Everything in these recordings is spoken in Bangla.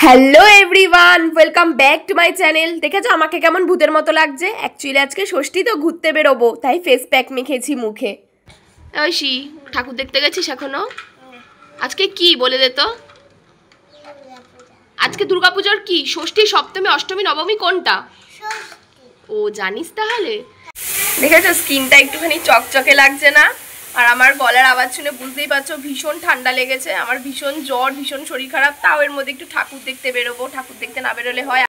Hello everyone, welcome back to my channel. দেখেছো আমাকে কেমন ভূতের মতো লাগছে? অ্যাকচুয়ালি আজকে ষষ্ঠী তো ঘুরতে বেরোবো, তাই ফেস প্যাক মেখেছি মুখে। ঐশী, ঠাকুর দেখতে গেছিস এখনো? আজকে কি বলে দে তো। আজকে দুর্গাপূজার কি? ষষ্ঠী, সপ্তমী, অষ্টমী, নবমী কোনটা? ও জানিস তাহলে। দেখেছো স্কিনটা একটুখানি চকচকে লাগছে না? আর আমার গলার আওয়াজ শুনে বুঝতেই পারছো ভীষণ ঠান্ডা লেগেছে, আমার ভীষণ জ্বর, ভীষণ শরীর খারাপ। তাও এর মধ্যে একটু ঠাকুর দেখতে বেরোবো, ঠাকুর দেখতে না বেরোলে হয়?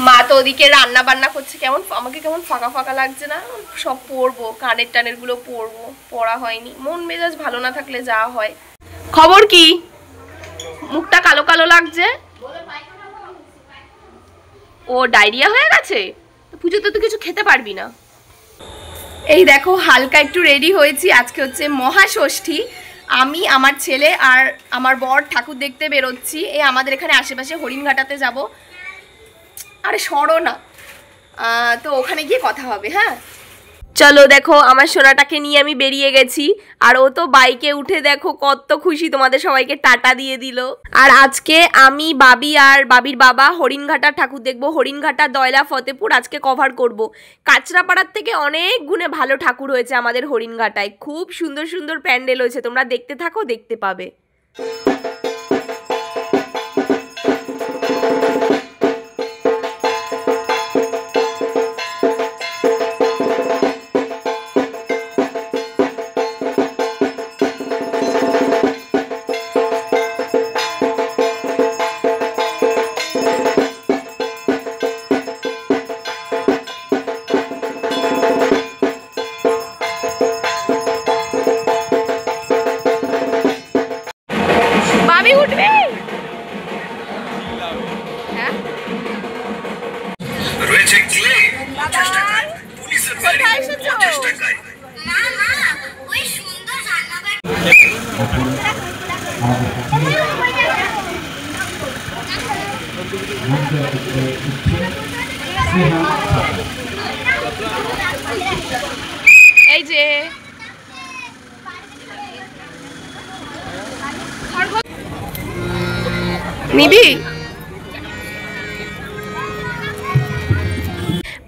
মা তো ওদিকে রান্না বান্না করছে, কেমন আমাকে কেমন ফাঁকা ফাঁকা লাগছে না? সব পরবো, কানের টানের গুলো পরবো, পড়া হয়নি। মন মেজাজ ভালো না থাকলে যা হয়। খবর কি? মুখটা কালো কালো লাগছে। ও ডায়রিয়া হয়ে গেছে? পুজোতে তো কিছু খেতে পারবি না। এই দেখো হালকা একটু রেডি হয়েছি, আজকে হচ্ছে মহাষষ্ঠী। আমি, আমার ছেলে আর আমার বর ঠাকুর দেখতে বেরোচ্ছি। এই আমাদের এখানে আশেপাশে হরিণঘাটাতে যাব। আরে সরো না, তো ওখানে গিয়ে কথা হবে। হ্যাঁ চলো। দেখো আমার সোনাটাকে নিয়ে আমি বেরিয়ে গেছি, আর ও তো বাইকে উঠে দেখো কত খুশি, তোমাদের সবাইকে টাটা দিয়ে দিল। আর আজকে আমি, বাবি আর বাবির বাবা হরিণঘাটা ঠাকুর দেখবো। হরিণঘাটা, দয়লা, ফতেপুর আজকে কভার করব। কাঁচরাপাড়ার থেকে অনেক গুণে ভালো ঠাকুর হয়েছে আমাদের হরিণঘাটায়। খুব সুন্দর সুন্দর প্যান্ডেল হয়েছে, তোমরা দেখতে থাকো, দেখতে পাবে। এই যে নিবি।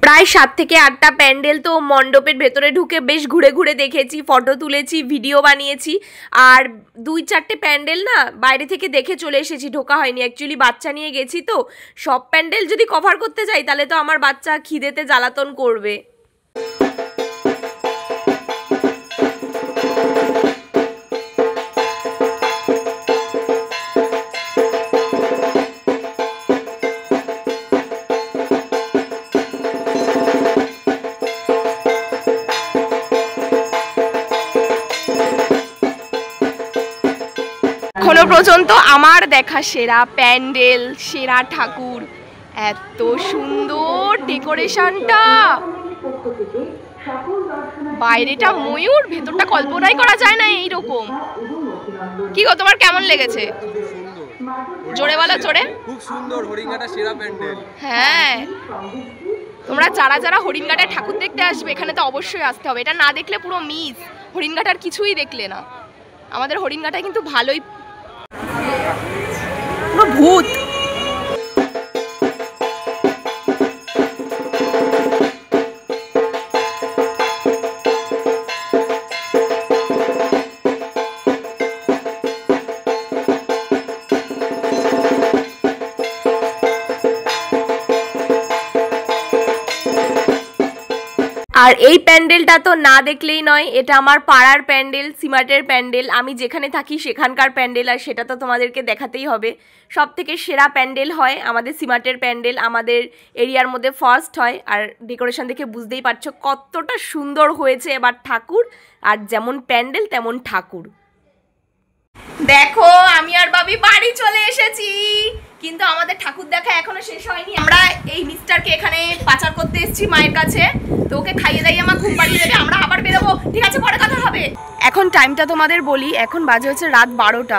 প্রায় 7 থেকে 8টা প্যান্ডেল তো মণ্ডপের ভেতরে ঢুকে বেশ ঘুরে ঘুরে দেখেছি, ফটো তুলেছি, ভিডিও বানিয়েছি। আর 2-4টে প্যান্ডেল না বাইরে থেকে দেখে চলে এসেছি, ঢোকা হয়নি। অ্যাকচুয়ালি বাচ্চা নিয়ে গেছি তো, সব প্যান্ডেল যদি কভার করতে যাই তাহলে তো আমার বাচ্চা খিদেতে জ্বালাতন করবে। এখনো পর্যন্ত আমার দেখা সেরা প্যান্ডেল, সেরা ঠাকুর। এত সুন্দর ডেকোরেশনটা, বাইরেটা ময়ূর, ভেতরটা কল্পনাই করা যায় না এইরকম। কি গো তোমার কেমন লেগেছে? জোরে বলো, জোরে। খুব সুন্দর, হরিণঘাটা সেরা প্যান্ডেল। হ্যাঁ, তোমরা যারা যারা হরিণঘাটায় ঠাকুর দেখতে আসবে এখানে তো অবশ্যই আসতে হবে, এটা না দেখলে পুরো মিস। হরিণঘাটার কিছুই দেখলে না। আমাদের হরিণঘাটায় কিন্তু ভালোই ভূত। আর এই প্যান্ডেলটা তো না দেখলেই নয়, এটা আমার পাড়ার প্যান্ডেল, সিমাটের প্যান্ডেল। আমি যেখানে থাকি সেখানকার প্যান্ডেল, আর সেটা তো তোমাদেরকে দেখাতেই হবে। সব থেকে সেরা প্যান্ডেল হয় আমাদের সিমাটের প্যান্ডেল, আমাদের এরিয়ার মধ্যে ফার্স্ট হয়। আর ডেকোরেশন দেখে বুঝতেই পারছো কতটা সুন্দর হয়েছে এবার ঠাকুর। আর যেমন প্যান্ডেল তেমন ঠাকুর। দেখো আমি আর বাবি বাড়ি চলে এসেছি, কিন্তু আমাদের ঠাকুর দেখা এখনো শেষ হয়নি। আমরা এই মিস্টারকে এখানে পাচার করতে এসেছি মায়ের কাছে, তো ওকে খাইয়ে দাইয়ে আমার ঘুম পাড়িয়ে দেবে, আমরা আবার বেরোবো। ঠিক আছে, পরে কথা হবে। এখন টাইমটা তোমাদের বলি, এখন বাজে হচ্ছে রাত 12টা।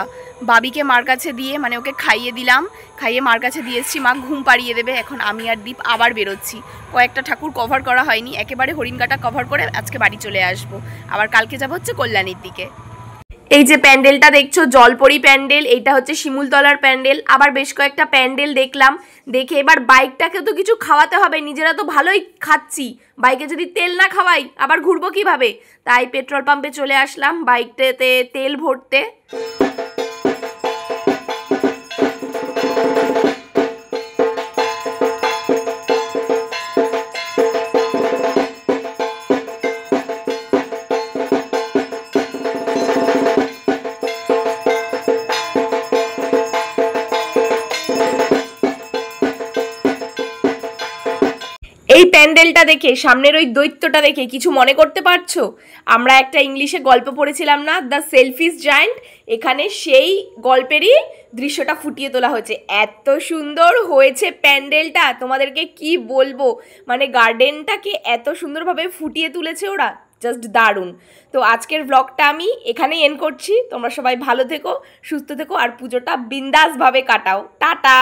বাবিকে মার কাছে দিয়ে, মানে ওকে খাইয়ে দিলাম, খাইয়ে মার কাছে দিয়ে এসেছি, মা ঘুম পাড়িয়ে দেবে। এখন আমি আর দীপ আবার বেরোচ্ছি। কয়েকটা ঠাকুর কভার করা হয়নি, একেবারে হরিণঘাটা কভার করে আজকে বাড়ি চলে আসবো। আবার কালকে যাবো হচ্ছে কল্যাণীর দিকে। এই যে প্যান্ডেলটা দেখছো জলপরি প্যান্ডেল, এইটা হচ্ছে শিমুলতলার প্যান্ডেল। আবার বেশ কয়েকটা প্যান্ডেল দেখলাম, দেখে এবার বাইকটাকে তো কিছু খাওয়াতে হবে, নিজেরা তো ভালোই খাচ্ছি, বাইকে যদি তেল না খাওয়াই আবার ঘুরবো কিভাবে। তাই পেট্রোল পাম্পে চলে আসলাম বাইকটাতে তেল ভরতে। এই প্যান্ডেলটা দেখে, সামনের ওই দৈত্যটা দেখে কিছু মনে করতে পারছো? আমরা একটা ইংলিশে গল্প পড়েছিলাম না, দ্য সেলফিশ জায়ান্ট, এখানে সেই গল্পেরই দৃশ্যটা ফুটিয়ে তোলা হয়েছে। এত সুন্দর হয়েছে প্যান্ডেলটা, তোমাদেরকে কি বলবো, মানে গার্ডেনটাকে এত সুন্দরভাবে ফুটিয়ে তুলেছে ওরা, জাস্ট দারুণ। তো আজকের ব্লগটা আমি এখানেই এন্ড করছি। তোমরা সবাই ভালো থেকো, সুস্থ থেকো, আর পুজোটা বিন্দাসভাবে কাটাও। টাটা।